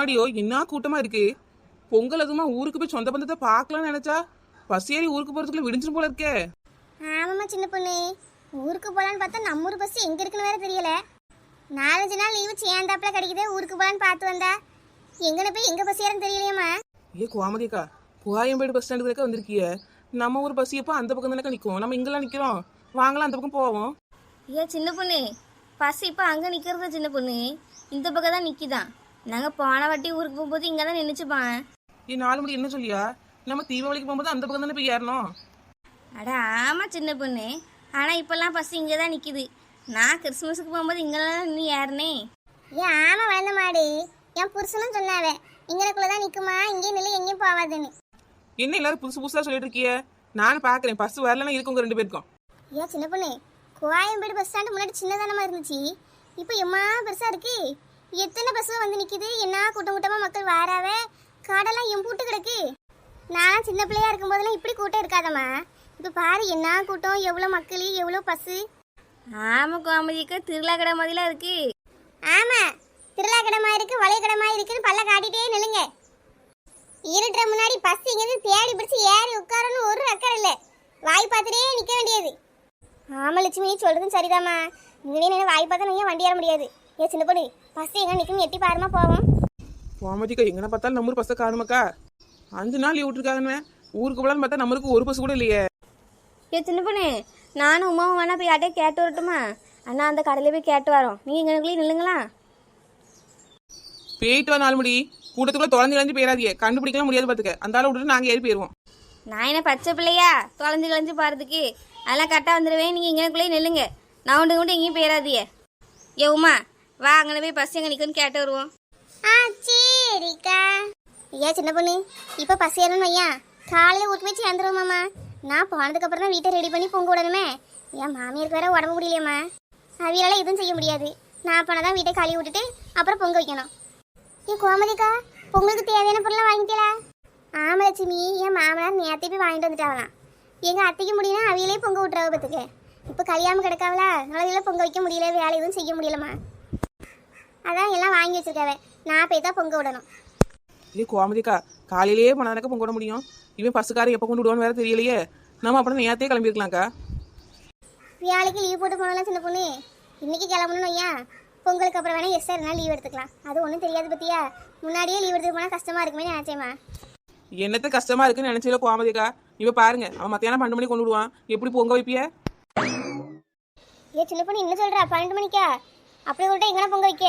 எம்மாடியோ என்ன கூட்டமா இருக்கு. பொங்கல் அதுமா ஊருக்கு போய் சொந்த பந்தத்தை பார்க்கலாம்னு நினைச்சா பஸ் ஏறி ஊருக்கு போறதுக்குள்ள விடிஞ்சிரும் போல இருக்கே. ஆமாம்மா சின்ன பொண்ணு, ஊருக்கு போகலான்னு பார்த்தா நம்ம ஊர் பஸ் எங்கே இருக்குன்னு வேற தெரியல. 4-5 நாள் லீவு சேர்ந்தாப்புல கிடைக்குது, ஊருக்கு போகலான்னு பார்த்து வந்தா எங்கன்னு போய் எங்கே பஸ் ஏறன்னு தெரியலையம்மா. ஏ கோமதிக்கா, கோயம்பேடு பஸ் ஸ்டாண்டுக்கு வரைக்கும் வந்திருக்கிய. நம்ம ஊர் பஸ் எப்போ அந்த பக்கம் தானே நிற்கும், நம்ம இங்கெல்லாம் நிற்கிறோம். வாங்கலாம் அந்த பக்கம் போவோம். ஏன் சின்ன பொண்ணு, பஸ் இப்போ அங்கே நிற்கிறது சின்ன பொண்ணு, இந்த பக்கம் தான் நிற்கிதான். நாங்கள் போன வாட்டி ஊருக்கு போகும்போது இங்கே தான் நின்றுச்சுப்பான். ஏ 4 மணி என்ன சொல்லியா, நம்ம தீபாவளிக்கு போகும்போது அந்த பக்கம் தானே போய் ஏறணும். அட ஆமாம் சின்ன பொண்ணு, ஆனால் இப்போல்லாம் பஸ் இங்கே தான் நிற்கிது. நான் கிறிஸ்மஸுக்கு போகும்போது இங்கெல்லாம் நின்று ஏறினேன். ஏன் ஆமாம் வளர்ந்த மாடு, என் புருஷனும் சொன்னாவே இங்கனக்குள்ளே தான் நிற்குமா, இங்கேயும் நிலை எங்கேயும் போகாதுன்னு. என்ன எல்லாரும் புதுசு புதுசாக சொல்லிட்டு இருக்கிய, நானும் பார்க்குறேன். பஸ் வரலன்னா இருக்குங்க 2 பேருக்கும். ஏன் சின்ன பொண்ணு, கோயம்பேடு பஸ் ஸ்டாண்டு முன்னாடி சின்னதானமாக இருந்துச்சு, இப்போ எம்மா பெருசாக இருக்கு. எத்தனை பஸ் வந்து நிற்கிது, என்ன கூட்டம் கூட்டமாக மக்கள் வாராவே, காடெல்லாம் எம்பூட்டு கிடக்கு. நான் சின்ன பிள்ளையா இருக்கும்போதெல்லாம் இப்படி கூட்டம் இருக்காதம்மா. இப்போ பாரு என்ன கூட்டம், எவ்வளோ மக்கள், எவ்வளோ பஸ்ஸு. ஆமாம் கோமதிக்கா, திருவிழா கடை மாதிரிலாம் இருக்கு. ஆமாம், திருவிழா கடமா இருக்கு, வளைய கடமா இருக்குன்னு பல்ல காட்டிட்டே நில்லுங்க. இருட்டுற முன்னாடி பஸ் இங்கேருந்து தேடி பிடிச்சி ஏறி உட்காரன்னு ஒரு அக்கறை இல்லை, வாய் பார்த்துட்டே நிற்க வேண்டியது. ஆமாம் லட்சுமி சொல்கிறதும் சரிதாம்மா, இங்கே நின்று வாய் பார்த்தா நீங்கள் வண்டி ஏற முடியாது. ஏ சின்ன பொண்ணு, பஸ் எங்கே நிற்கும் எட்டி பாருமா போவோம். கோமதிக்கா எங்கன்னா பார்த்தாலும் நம்ம ஊர் பஸ்ஸை காணுமாக்கா. 5 நாள் லீவ் விட்டுருக்காங்கன்னு ஊருக்கு போகலான்னு பார்த்தா நம்மளுக்கு ஒரு பஸ் கூட இல்லையே. ஏ சின்ன பொண்ணு, நானும் உமாவும் வேணா போய் யார்ட்டே கேட்டு வரட்டுமா? அண்ணா அந்த கடையில் போய் கேட்டு வரோம், நீங்கள் இங்கனுக்குள்ளேயே நில்லுங்களா. போயிட்டு வா 4 மணி, கூட்டத்துக்குள்ள தொலைஞ்சு போயிடாதீங்க, கண்டுபிடிக்கலாம் முடியாது பார்த்துக்க. அந்த ஆளை விட்டுட்டு நாங்கள் ஏறி போயிடுவோம். நான் என்ன பச்சை பிள்ளையா தொலைஞ்சு போகிறதுக்கு? அதெல்லாம் கரெக்டாக வந்துடுவேன், நீங்கள் இங்கனுக்குள்ளேயே நில்லுங்க. நான் கொண்டு எங்கேயும் போயிடாதீங்க. ஏ உமா வா, அங்கே போய் பஸ் எங்கே நிற்குன்னு கேட்டு வருவோம். ஆ சரிக்கா. ஏன் சின்ன பொண்ணு, இப்போ பஸ் ஏறணும் ஐயா, காலையில் வீட்டு போய் சேர்ந்துருவோமாம்மா. நான் போனதுக்கப்புறம் தான் வீட்டை ரெடி பண்ணி பொங்க விடணுமே. என் மாமியாருக்கு வேற உடம்பு முடியலையம்மா, அவியால எதுவும் செய்ய முடியாது. நான் போனால் தான் வீட்டை கழுவி விட்டுட்டு அப்புறம் பொங்க வைக்கணும். ஏன் கோமதிக்கா, பொங்கலுக்கு தேவையான பொருளாக வாங்கிட்டீங்களா? ஆமாம் லட்சுமி, என் மாமனார் நேரத்தை போய் வாங்கிட்டு வந்துட்டாங்களாம். எங்கள் அத்தைக்கு முடியும்னா அவியிலே பொங்க விட்டுறாவ பார்த்துக்க. இப்போ கல்யாணம் கிடக்காவலா, நாளையில பொங்க வைக்க முடியல, வேலை எதுவும் செய்ய முடியலம்மா. அதான் எல்லாம் வாங்கி வச்சிருக்காவே, நான் போய் தான் பொங்க விடணும். ஏ கோமதிக்கா, காலையிலேயே போனாக்க பொங்க விட முடியும். இவன் பஸ்ஸுக்காரன் எப்போ கொண்டு விடுவான்னு வேற தெரியலையே. நம்ம அப்புறம் நேரத்தையே கிளம்பிருக்கலாம்க்கா. வேலைக்கு லீவ் போட்டு போனலாம் சின்ன பொண்ணு, இன்னைக்கு கிளம்பணும் ஐயா. பொங்கலுக்கு அப்புறம் வேணா எஸ் சார் லீவ் எடுத்துக்கலாம், அது ஒன்றும் தெரியாது பத்தியா. முன்னாடியே லீவ் எடுத்து போனால் கஷ்டமா இருக்குமே நினைச்சேம்மா. என்னத்த கஷ்டமா இருக்குன்னு நினைச்சல கோமதிக்கா. இவ பாருங்க, அவன் மத்தியானம் 12 மணிக்கு கொண்டு விடுவான், எப்படி பொங்க வைப்பிய? ஏ சின்ன பொண்ணு என்ன சொல்றா, 12 மணிக்கா? அப்படி விட்டா எங்கன்னா பொங்க வைக்க?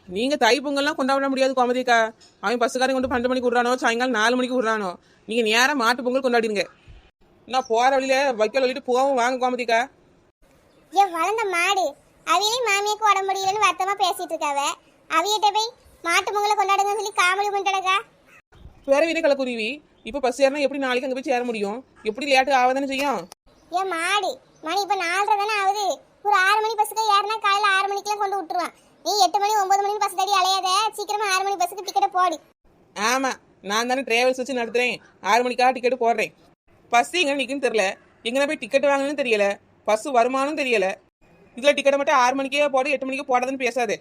நீங்க தை பொங்கல்லாம் கொண்டாட முடியாது கோமதிக்கா. அவன் பஸ்ஸுக்காரன் கொண்டு 12 மணிக்கு விடுறானோ, சாயங்காலம் 4 மணிக்கு விடுறானோ. நீங்க நேரம் மாட்டு பொங்கல் கொண்டாடிடுங்க. நான் போற வழியில வைக்கல் வழிட்டு போவோம், வாங்க கோமதிக்கா. ஏன் வளர்ந்த மாடு, அவையிலே மாமியாக்கு உடம்பு முடியலன்னு வருத்தமா பேசிட்டு இருக்காவ. அவையிட்ட போய் மாட்டு பொங்கலை கொண்டாடுங்கன்னு சொல்லி காமெடி பண்ணிட்டடக்கா. வேற வீரே கலக்குருவி, இப்ப பஸ் ஏறினா எப்படி நாளைக்கு அங்கே போய் சேர முடியும்? எப்படி லேட்டு ஆவதானே செய்யும். ஏன் மாடு, மணி இப்ப 4:30 தானே ஆகுது. ஒரு 6 மணி பஸ்ஸுக்கு ஏறினா காலையில 6 மணிக்கெல்லாம் கொண்டு விட்டுருவான். நீ 8 மணி 9 மணி பஸ் தடி அலையாத, சீக்கிரமா 6 மணி பஸ்ஸுக்கு டிக்கெட்டை போடு. ஆமா, நான் தானே டிராவல்ஸ் வச்சு நடத்துறேன், 6 மணிக்கா டிக்கெட்டு போடுறேன். பஸ் எங்க நிற்குன்னு தெரியல, எங்கே போய் டிக்கெட் வாங்கணும்னு தெரியல, பஸ் வருமானம் தெரியல. இதுல டிக்கெட்டை மட்டும் 6 மணிக்கே போடு, 8 மணிக்கு போடாதுன்னு பேசாதே.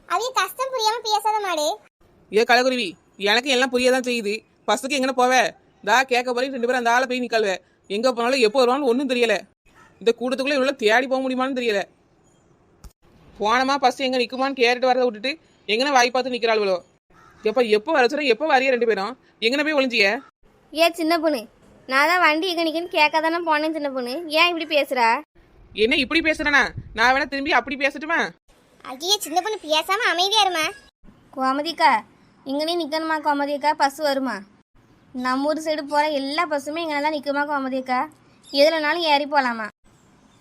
அவைய கஷ்டம் புரியாம பேசாத மாடு. ஏ கலக்குருவி, எனக்கு எல்லாம் புரியதான் செய்யுது. பஸ்ஸுக்கு எங்கே போவே? தா கேட்க போறேன், 2 பேரும் அந்த ஆளை போய் நிக்கல்வே. எங்க போனாலும் எப்போ வருவான்னு ஒன்றும் தெரியல. இந்த கூட்டத்துக்குள்ள இவ்வளோ தேடி போக முடியுமான்னு தெரியல. போனமா பஸ் எங்க நிற்குமான்னு கேட்டுட்டு வரதை விட்டுட்டு எங்கன வாய் பார்த்து நிற்கிறாள்வளோ. எப்போ வர சொல்ற, எப்போ வரைய 2 பேரும் எங்கன போய் ஒளிஞ்சிய? ஏ சின்ன பொண்ணு, நான் தான் வண்டி எங்கே நிற்குன்னு கேட்க தானே போனேன். சின்ன பொண்ணு ஏன் இப்படி பேசுகிறா? என்ன இப்படி பேசுறேனா? நான் வேணா திரும்பி அப்படி பேசட்டுமா? ஐயே சின்ன பொண்ணு பேசாம அமைதியா இருமா. கோமதிக்கா, இங்கனே நிற்கணுமா கோமதிக்கா? பஸ் வருமா? நம்ம ஊர் சைடு போகிற எல்லா பஸ்ஸுமே இங்கே தான் நிற்குமா கோமதிக்கா? எதுலனாலும் ஏறி போகலாமா?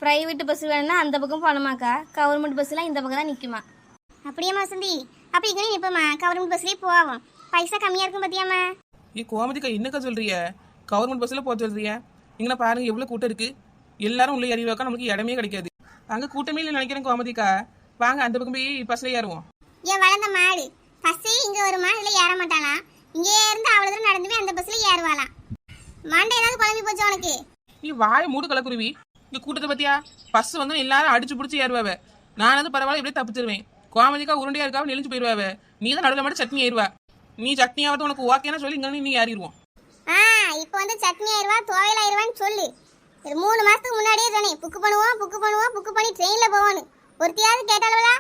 ப்ரைவேட்டு பஸ் வேணும்னா அந்த பக்கம் போகணுமாக்கா, கவர்மெண்ட் பஸ்லாம் இந்த பக்கம் தான் நிற்குமா? அப்படியே வசந்தி, அப்ப இங்கே நிப்பமா, கவர்மெண்ட் பஸ்லயே போவோம், பைசா கம்மியா இருக்கும் பத்தியாமா. ஏ கோமதிக்கா, என்னக்கா சொல்றிய? கவர்மெண்ட் பஸ்ல போக சொல்றிய? இங்கே பாருங்க எவ்வளோ கூட்டம் இருக்கு. எல்லாரும் உள்ள ஏறி வைக்க நமக்கு இடமே கிடைக்காது. அங்கே கூட்டமே இல்லை நினைக்கிறேன் கோமதிக்கா. வாங்க அந்த பக்கம் போய் பஸ்ல ஏறுவோம். ஏன் வளர்ந்த மாடு, பஸ் இங்க வருமா, இல்லை ஏற மாட்டானா? இங்கே இருந்து அவ்வளோ தூரம் நடந்து போய் அந்த பஸ்ல ஏறுவாளாம். மண்டை ஏதாவது குழம்பி போச்சு உனக்கு? நீ வாய மூடு கலக்குருவி. இங்க கூட்டத்தை பத்தியா? பஸ் வந்து எல்லாரும் அடிச்சு பிடிச்சி ஏறுவாவ. நான் வந்து பரவாயில்ல இப்படியே தப்பிச்சிருவேன். கோமதிக்கா உருண்டையா இருக்கா நெளிஞ்சு போயிருவாவ. நீ தான் நடுவில் மட்டும் சட்னி ஏறுவா. நீ சட்னி ஆகட்டும் உனக்கு ஓகேன்னு சொல்லி இங்கே நீ ஏறிடுவோம். ஆ இப்போ வந்து சட்னி ஆயிருவா துவையல் ஆயிருவான்னு சொல்லு. ஒரு 3 மாசத்துக்கு முன்னாடியே சொன்னேன் புக்கு பண்ணி ட்ரெயின்ல போவான்னு. ஒருத்தியாவது கேட்டாளா?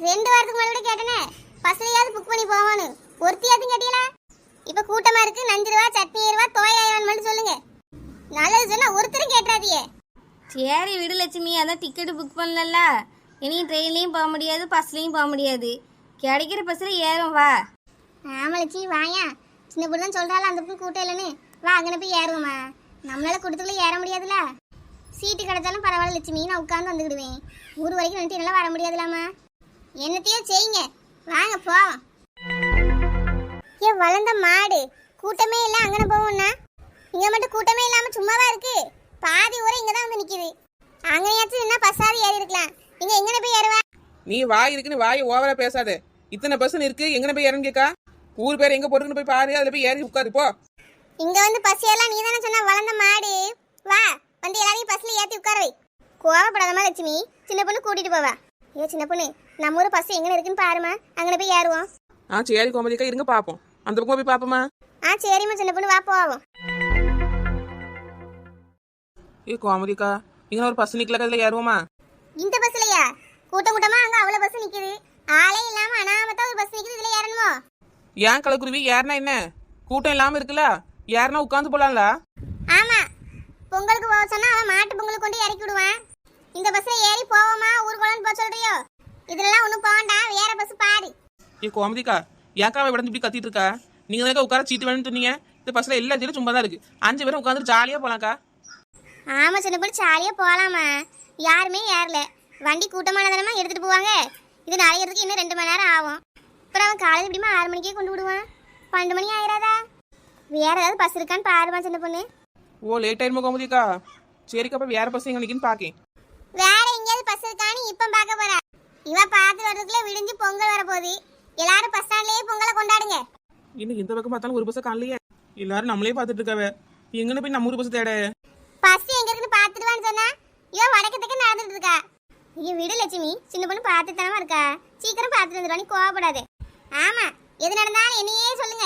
2 வாரத்துக்கு முன்னாடி கேட்டனே பஸ்லயாவது புக் பண்ணி போவான்னு. ஒருத்தியாவது கேட்டீங்களா? இப்ப கூட்டமா இருக்கு 5 ரூபா சட்னி ஆயிருவா துவையல் ஆயிருவான்னு மட்டும் சொல்லுங்க. நல்லது சொன்னா ஒருத்தரும் கேட்டாதியே. சரி விடு லட்சுமி, அதான் டிக்கெட்டு புக் பண்ணல. இனி ட்ரெயின்லேயும் போக முடியாது, பஸ்லேயும் போக முடியாது. கிடைக்கிற பஸ்ஸில் ஏறும் வா. ஆமா லட்சுமி வாயா. சின்ன பொண்ணு தான் சொல்றாள் அந்த பக்கம் கூட்டம் இல்லைன்னு. வா அங்கே போய் ஏறுவோமா. நம்மளால கூட்டத்துக்குள்ள ஏற முடியாதுல. சீட்டு கிடைச்சாலும் பரவாயில்ல லட்சுமி, நான் உட்காந்து வந்துக்கிடுவேன். ஊர் வரைக்கும் நின்று என்னால் வர முடியாதுலாமா. என்னத்தையோ செய்யுங்க, வாங்க போவோம். ஏன் வளர்ந்த மாடு கூட்டமே இல்லை அங்கே போவோம்னா? இங்கே மட்டும் கூட்டமே இல்லாமல் சும்மாவா இருக்கு? பாதி ஊரை இங்கே தான் வந்து நிற்கிது. அங்கேயாச்சும் என்ன பஸ்ஸாவது ஏறி இருக்கலாம். இங்கே எங்கே போய் ஏறுவா? நீ வாய் இருக்குன்னு வாயை ஓவரா பேசாத. இத்தனை பஸ் இருக்கு, எங்கன போய் ஏறன்னு கேட்கா? ஊர் பேர் எங்க போட்டுன்னு போய் பாரு, அதுல போய் ஏறி உட்காரு போ. இங்க வந்து பஸ் ஏறலாம் நீ தானே சொன்ன வளர்ந்த மாடு. வா வந்து எல்லாரையும் பஸ்ல ஏற்றி உட்கார வை. கோவப்படாதமா லட்சுமி, சின்ன பொண்ணு கூட்டிட்டு போவா. ஏ சின்ன பொண்ணு, நம்ம ஊர் பஸ் எங்கே இருக்குன்னு பாருமா, அங்கே போய் ஏறுவோம். சரி கோமதிக்கா, இருங்க பாப்போம். அந்த பக்கம் போய் பாப்போமா? சரிம்மா சின்ன பொண்ணு, வா போவோம். கோமதிக்கா, இங்க ஒரு பஸ் நிக்கல, அதுல ஏறுவோமா? இந்த பஸ்லயா? கூட்டமா அங்க அவ்வளவு பஸ் நிக்குது. ஆளே இல்லாம அனாமத்தா ஒரு பஸ் நிக்குது, இதுல ஏறணுமோ? ஏன் கலக்குருவி, ஏறினா என்ன கூட்டம் இல்லாம இருக்குல்ல? ஏறினா உட்காந்து போலாம்ல? ஆமா, பொங்கலுக்கு போக சொன்னா அவன் மாட்டு பொங்கலுக்கு கொண்டு இறக்கி விடுவான். இந்த பஸ்ல ஏறி போவோமா ஊருக்குள்ளன்னு போக சொல்றியோ? இதுலலாம் ஒன்றும் போகண்டா, வேற பஸ் பாரு. கோமதிக்கா, ஏக்கா விடந்து இப்படி கத்திட்டு இருக்கா? நீங்க தான் உட்கார சீட்டு வேணும்னு சொன்னீங்க. இந்த பஸ்ல எல்லா சீட்டும் சும்மா தான் இருக்கு. 5 பேரும் உட்காந்து ஜாலியா போலாம்க்கா. ஆமா சின்ன பொண்ணு, ஜாலியா போலாமா. யாருமே ஏறல. வண்டி கூட்டமானதானமா எடுத்துட்டு போவாங்க. இது நடைகிறதுக்கு இன்னும் 2 மணி நேரம் ஆகும். அப்புறம் அவன் காலையில் எப்படிமா 6 மணிக்கே கொண்டு விடுவான். 12 மணி ஆயிராதா? வேற ஏதாவது பஸ் இருக்கான்னு பாருமா சின்ன பொண்ணு. ஓ லேட் ஆயிருமா கோமதிக்கா? சரிக்கா, அப்ப வேற பஸ் எங்க நிக்குன்னு பாக்கேன். வேற எங்கேயாவது பஸ் இருக்கான்னு இப்ப பார்க்க போறா. இவன் பார்த்து வர்றதுக்குள்ள விடிஞ்சு பொங்கல் வரப்போகுது. எல்லாரும் பஸ் ஸ்டாண்ட்லயே பொங்கலை கொண்டாடுங்க. இன்னும் இந்த பக்கம் பார்த்தாலும் ஒரு பஸ் காணலையே. எல்லாரும் நம்மளே பார்த்துட்டு இருக்காவ. எங்கன்னு போய் நம்ம ஊர் பஸ் தேட? பஸ் எங்க இருக்குன்னு பார்த்துடுவான்னு சொன்னா இவன் வடக்கத்துக்கு நடந்துட்டு இருக்கா. ஐயோ விடு லட்சுமி, சின்ன பொண்ணு பார்த்துத்தானமா இருக்கா. சீக்கிரம் பார்த்துட்டு வந்துடுவா, நீ கோவப்படாது. ஆமா, எது நடந்தாலும் என்னையே சொல்லுங்க.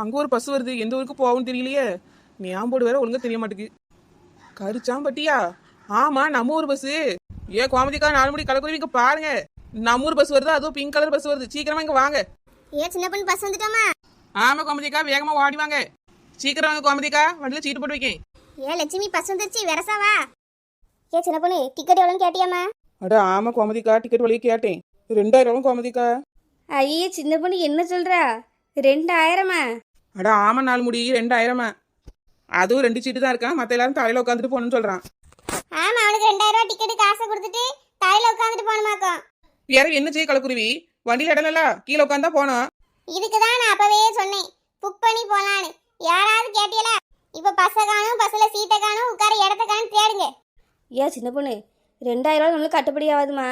அங்க ஒரு பஸ் வருது, எந்த ஊருக்கு போகும்னு தெரியலையே. ஞாபகம் வேற ஒழுங்கா தெரிய மாட்டேங்குது. கரிச்சாம்பட்டியா? ஆமா, நம்ம ஊர் பஸ். கோமதிக்கா, 4 மணி கலக்குருவி இங்க பாருங்க. நம்ம ஊர் பஸ் வருது, அதுவும் பிங்க் கலர் பஸ் வருது. சீக்கிரமா இங்க வாங்க. சின்ன பொண்ணு பஸ் வந்துட்டோமா? ஆமா கோமதிக்கா, வேகமா ஓடி வாங்க. சீக்கிரம் வாங்க கோமதிக்கா, வண்டியில சீட்டு போட்டு வைக்கேன். லட்சுமி பஸ் வந்துருச்சு, வெரசாவா. சின்ன பொண்ணு, டிக்கெட் எவ்வளோன்னு கேட்டியாமா? அட ஆமா கோமதிக்கா, டிக்கெட் வழியே கேட்டேன். 2000 கோமதிக்கா. ஐயே சின்ன பொண்ணு என்ன சொல்றா? 2000மா? அட ஆமா, 4 முடி 2000மா. அதுவும் 2 சீட்டு தான் இருக்கான். மத்த எல்லாரும் தலையில உட்காந்துட்டு போகணும்னு சொல்றான். ஆமா, அவனுக்கு 2000 ரூபாய் டிக்கெட் காசை கொடுத்துட்டு தலையில உட்காந்துட்டு போகணுமாக்கும். வேற என்ன செய்ய கலக்குருவி? வண்டியில இடம்ல கீழே உட்காந்தா போனோம். இதுக்குதான் நான் அப்பவே சொன்னேன் புக் பண்ணி போலான்னு. யாராவது கேட்டியல? இப்ப பஸ்ஸை காணும், பஸ்ல சீட்டை காணும், உட்கார இடத்த காணும், தேடுங்க. சின்ன பொண்ணு, 2000 நம்மளுக்கு கட்டுப்படி ஆகாதுமா.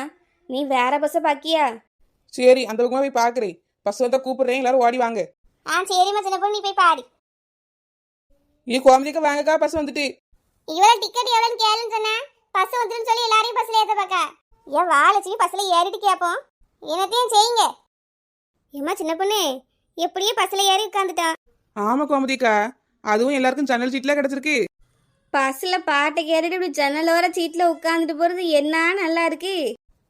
நீ வேற பஸ்ஸை பாக்கியா? சரி, அந்த பக்கமா போய் பாக்குறேன். பஸ் வந்தா கூப்பிடுறேன், எல்லாரும் ஓடி வாங்க. சரிம்மா சின்ன பொண்ணு, நீ போய் பாரு. கோமதிக்கா வாங்கக்கா, பஸ் வந்துட்டு. இவ்வளவு டிக்கெட் எவ்வளவுன்னு கேளுன்னு சொன்னா பஸ் வந்துருன்னு சொல்லி எல்லாரையும் பஸ்ல ஏத்த பாக்கா. வாழச்சி பஸ்ல ஏறிட்டு கேப்போம். என்னத்தையும் செய்யுங்க. ஏமா சின்ன பொண்ணு, எப்படியே பஸ்ல ஏறி உட்காந்துட்டான். ஆமா கோமதிக்கா, அதுவும் எல்லாருக்கும் ஜன்னல் சீட்ல கிடைச்சிருக்கு. பஸ்ல பாட்டை கேட்டுட்டு இப்படி ஜன்னலோர சீட்ல உட்காந்துட்டு போறது என்ன நல்லா இருக்கு.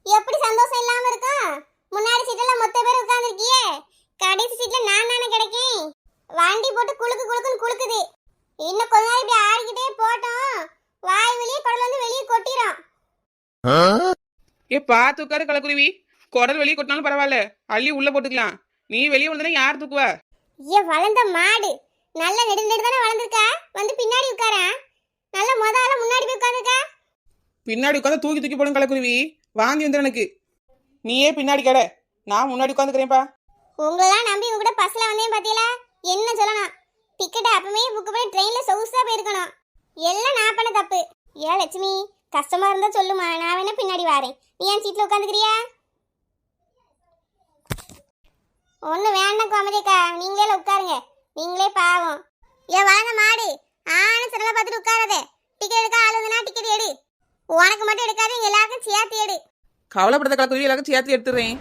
எப்படி சந்தோஷம் இல்லாம இருக்கும்? முன்னாடி சீட்ல மொத்த பேர் உட்கார்ந்திருக்கியே, கடைசி சீட்ல நான் தானே கிடைக்கேன். வண்டி போட்டு குளுக்குன்னு குளுக்குது. இன்னும் கொஞ்ச நாள் இப்படி ஆடிக்கிட்டே போட்டோம், வாய் வெளியே குடல் வந்து வெளியே கொட்டிரும். பார்த்து உட்காரு கலக்குருவி. குடல் வெளியே கொட்டினாலும் பரவாயில்ல, அள்ளி உள்ள போட்டுக்கலாம். நீ வெளியே வந்தா யார் தூக்குவா? வளர்ந்த மாடு நல்ல நெடு தானே வளர்ந்துருக்கா. வந்து பின்னாடி உட்கார. நல்ல முதல்ல முன்னாடி போய் உட்காந்துருக்கா. பின்னாடி உட்காந்து தூக்கி தூக்கி போடும் கலக்குருவி. வாந்தி வந்து எனக்கு. நீயே பின்னாடி கடை, நான் முன்னாடி உட்காந்துக்கிறேன்ப்பா. உங்களெல்லாம் நம்பி உங்க கூட பஸ்ல வந்தேன் பாத்தீங்களா? என்ன சொல்லணும்? டிக்கெட் அப்பவே புக் பண்ணி ட்ரெயின்ல சொகுசா போயிருக்கணும். எல்லாம் நான் பண்ண தப்பு. லட்சுமி, கஷ்டமா இருந்தா சொல்லுமா, நான் வேணா பின்னாடி வரேன். நீ என் சீட்ல உட்காந்துக்கிறியா? ஒண்ணு வேண்டாம் கோமதிக்கா, நீங்களே உட்காருங்க. நீங்களே பாவம். வாங்க மாடு, சரலா பார்த்துட்டு உட்காராதே. டிக்கெட் எடுக்க ஆள் வந்துனா டிக்கெட் எடு. உனக்கு மட்டும் எடுக்காது, எல்லாருக்கும் சேர்த்து எடு. கவலைப்படுத்த கலக்குருவி, எல்லாருக்கும் சேர்த்து எடுத்துறேன்.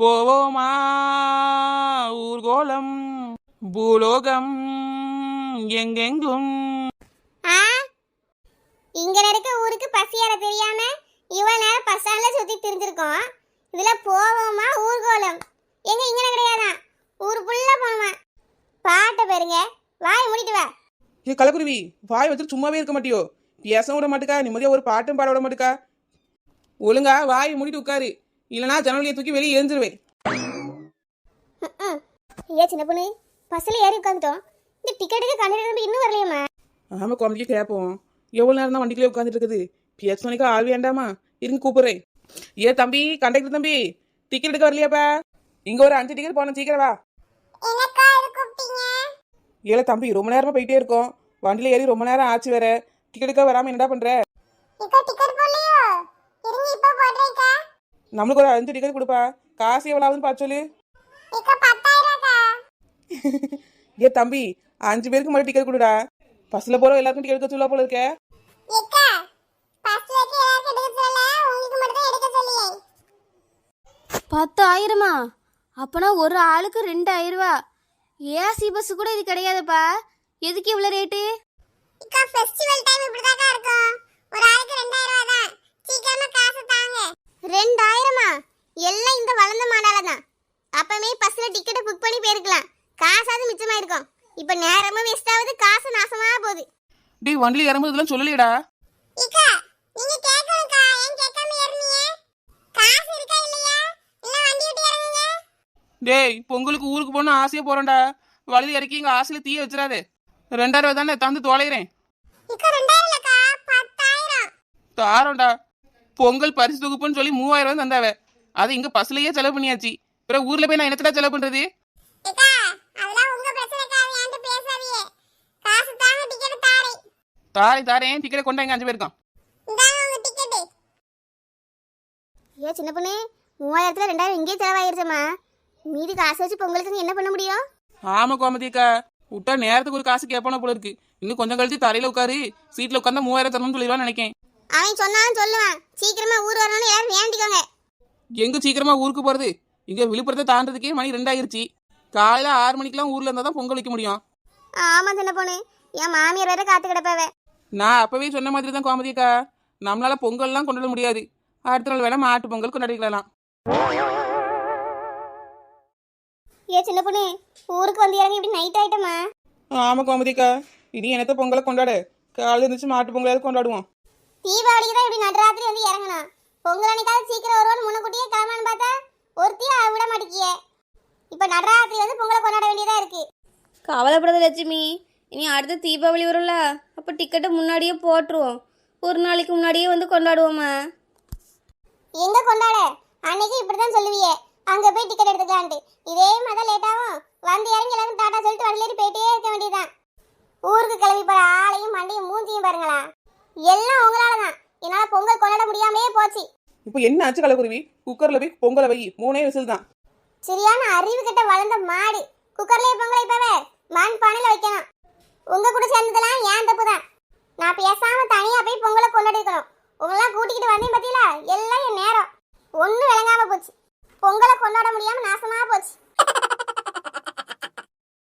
போவோமா ஊர்கோலம் பூலோகம் எங்கெங்கும். ஆ இங்க இருக்க ஊருக்கு பஸ் ஏற தெரியாம இவ்வளவு நேரம் பஸ் ஸ்டாண்ட்ல சுத்தி திரிஞ்சிருக்கோம். இதுல போவோமா ஊர்கோலம் எங்க இங்க கிடையாதான், ஊர் ஃபுல்லா போணுமா. பாட்டை பாருங்க, வாய் மூடிட்டு வா. ஏ கலக்குருவி, வாய் வச்சுட்டு சும்மாவே இருக்க மாட்டியோ? பேச விட மாட்டுக்கா, நிம்மதியா ஒரு பாட்டும் பாட விட மாட்டுக்கா. ஒழுங்கா வாய் மூடிட்டு உட்காரு, இல்லைனா ஜனவலியை தூக்கி வெளியே எரிஞ்சிருவேன். ஏ சின்ன பொண்ணு, பஸ்ல ஏறி உட்காந்துட்டோம். இந்த டிக்கெட்டுக்கு கண்டக்டர் இன்னும் வரலையம்மா. ஆமா குழந்தைக்கு கேட்போம். எவ்வளவு நேரம் தான் வண்டிக்குள்ளே உட்காந்துட்டு இருக்குது? பேச மணிக்கா ஆள் வேண்டாமா? இருங்க கூப்பிடுறேன். ஏ தம்பி, கண்டக்டர் தம்பி, டிக்கெட் எடுக்க வரலையாப்பா? இங்க ஒரு 5 டிக்கெட் போனோம், சீக்கிரம் வா. ஏல தம்பி, ரொம்ப நேரமா போயிட்டே இருக்கோம், வண்டியில ஏறி ரொம்ப நேரம் ஆச்சு வேற. டிக்கெட் எடுக்க வராம என்னடா பண்ற? நம்மளுக்கு ஒரு 5 டிக்கெட் கொடுப்பா. காசு எவ்வளவு ஆகுதுன்னு பார்த்து சொல்லு. ஏ தம்பி, 5 பேருக்கு மட்டும் டிக்கெட் கொடுடா. பஸ்ல போற எல்லாருக்கும் டிக்கெட் எடுக்க சொல்ல போல இருக்க. 10,000மா? அப்பனா ஒரு ஆளுக்கு 2,000 ரூபா. ஏசி பஸ் கூட இது கிடையாதுப்பா. எதுக்கு இவ்வளோ ரேட்டு? ஃபெஸ்டிவல் டைம் இப்படிதாக்கா இருக்கும். ஒரு ஆளுக்கு 2000 ரூபாய் தான். சீக்கிரமா காசு தாங்க. 2000மா? எல்லாம் இந்த வளர்ந்த மாடால தான். அப்பமே பஸ்ல டிக்கெட் புக் பண்ணி போயிருக்கலாம், காசாவது மிச்சமா இருக்கும். இப்ப நேரமும் வேஸ்ட் ஆகுது, காசு நாசமா போகுது. டேய், வண்டியில ஏறும்போது இதெல்லாம் சொல்லலையடா. இக்கா நீங்க கேட்கணும்க்கா, ஏன் கேட்காம ஏறுனீங்க? காசு இருக்கா இல்லையா? இல்ல வண்டி விட்டு இறங்குங்க. டேய், பொங்கலுக்கு ஊருக்கு போகணும் ஆசையா போறேன்டா. வழுதி இறக்கி இங்க ஆசையில தீய வச்சிடாதே. 2000 ரூபாய் தானே, தந்து தொலைகிறேன். இக்கா 2000 இல்லக்கா, 10,000. தாரோண்டா. பொங்கல் பரிசு தொகுப்புன்னு சொல்லி 3000 ரூபாய் தந்தாவ. அது இங்க பஸ்லயே செலவு பண்ணியாச்சு. பிறகு ஊர்ல போய் நான் என்னத்தடா செலவு பண்றது? இக்கா அதெல்லாம் உங்க பிரச்சனைக்கா, ஏன்ட்ட பேசாதீங்க. காசு தாங்க, டிக்கெட் தாரேன். தாரேன், டிக்கெட் கொண்டாங்க 5 பேருக்கும். இந்தாங்க உங்க டிக்கெட். ஏ சின்ன பொண்ணு, 3000த்துல 2000 இங்கே செலவாயிருச்சம்மா. மீதி காசு வச்சு பொங்கலுக்கு நீ என்ன பண்ண முடியும்? ஆமா கோமதிக்கா, விட்டா நேரத்துக்கு ஒரு காசு கேட்பான போல இருக்கு. இன்னும் கொஞ்சம் கழிச்சு தரையில உட்காரு, சீட்ல உட்காந்தா 3000 தரணும்னு சொல்லிடுவான்னு நினைக்கேன். அவன் சொன்னாலும் சொல்லுவான், சீக்கிரமா ஊர் வரணும்னு எல்லாரும் வேண்டிக்கோங்க. எங்க சீக்கிரமா ஊருக்கு போறது? இங்க விழுப்புரத்தை தாண்டதுக்கே மணி 2 ஆயிருச்சு. காலையில 6 மணிக்கெல்லாம் ஊர்ல இருந்தா தான் பொங்கல் வைக்க முடியும். ஆமா சின்ன பொண்ணு, என் மாமியார் வேற காத்து கிடப்பாவ. நான் அப்பவே சொன்ன மாதிரி தான் கோமதிக்கா, நம்மளால பொங்கல்லாம் கொண்டாட முடியாது. அடுத்த நாள் வேணா மாட்டு பொங்கல் கொண்டாடிக்கலாம். ஏ சின்ன பொண்ணு, ஊருக்கு வந்து இறங்கி இப்படி நைட் ஆயிட்டமா? ஆமா கோமதிக்கா, இனி என்னத்த பொங்கலை கொண்டாடு? காலையில இருந்துச்சு மாட்டு பொங்கலாவது கொண்டாடுவோம். தீபாவளிக்கு தான் இப்படி நடுராத்திரி வந்து இறங்கணும். பொங்கல் அன்னைக்காவது சீக்கிரம் வருவான்னு முன்னக்கூட்டியே கிளம்பான்னு பார்த்தா ஒருத்தியா விட மாட்டேங்கிய. இப்ப நடுராத்திரி வந்து பொங்கலை கொண்டாட வேண்டியதா இருக்கு. கவலைப்படாத லட்சுமி, இனி அடுத்த தீபாவளி வரும்ல, அப்போ டிக்கெட்டை முன்னாடியே போட்டுருவோம். ஒரு நாளைக்கு முன்னாடியே வந்து கொண்டாடுவோம்மா. எங்க கொண்டாட? அன்னைக்கு இப்படிதான் சொல்லுவியே, அங்க போய் டிக்கெட் எடுத்துக்கலான்ட்டு. இதே மாதிரி லேட் ஆகும். வந்து இறங்கி எல்லாரும் டாடா சொல்லிட்டு வண்டியில போயிட்டே இருக்க வேண்டியதுதான். ஊருக்கு கிளம்பி போற ஆளையும் மண்டையும் மூஞ்சியும் பாருங்களா, எல்லாம் உங்களாலதான். என்னால பொங்கல் கொண்டாட முடியாமலே போச்சு. இப்போ என்ன ஆச்சு கலக்குருவி? குக்கர்ல போய் பொங்கலை வை, 3 விசில் தான். சரியான அறிவு கிட்ட வளர்ந்த மாடு. குக்கர்லயே பொங்கல் வைப்பவே, மண் பானையில வைக்கணும். உங்க கூட சேர்ந்ததெல்லாம் ஏன் தப்பு தான். நான் பேசாம தனியா போய் பொங்கலை கொண்டாடிக்கணும். உங்களெல்லாம் கூட்டிக்கிட்டு வந்தேன் பத்தியில, எல்லாம் என் நேரம் ஒன்னும் விளங்காம போச்சு. பொங்கலை கொண்டாட முடியாம நாசமா போச்சு.